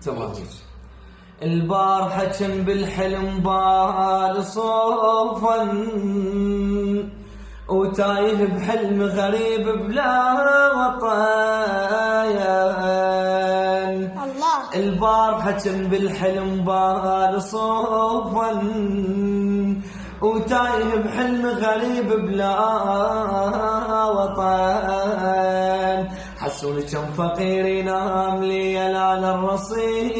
تمام. البارحة كان بالحلم بال صوفا وتايه بحلم غريب بلا وطن. البارحة كان بالحلم بال صوفا وتايه بحلم غريب بلا وطن. حسون كم فقير ينام ليل على الرصيف،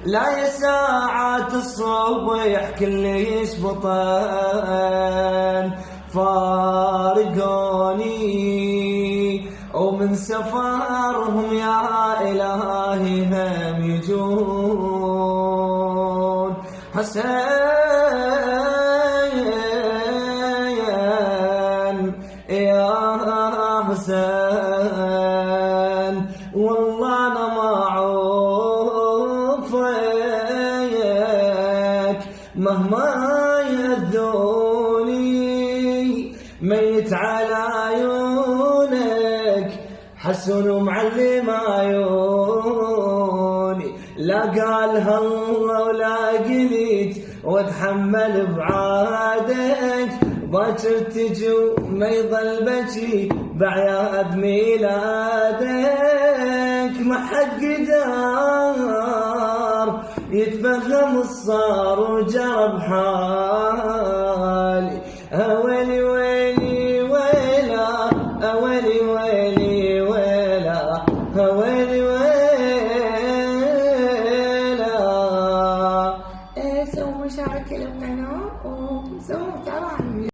لا ساعات الصبح كل يشبطن. فارقوني ومن سفرهم يا إلهي هم يجون. حسين يا حسين والله أنا ما عوفك مهما يأذوني، ميت على عيونك حسن ومعلم عيوني. لا قالها الله ولا قلت واتحمل بعادك، باكر تجي وما يضل بكي بعياد ميلادك. ما حد قدر يتفهم الصار وجرب حال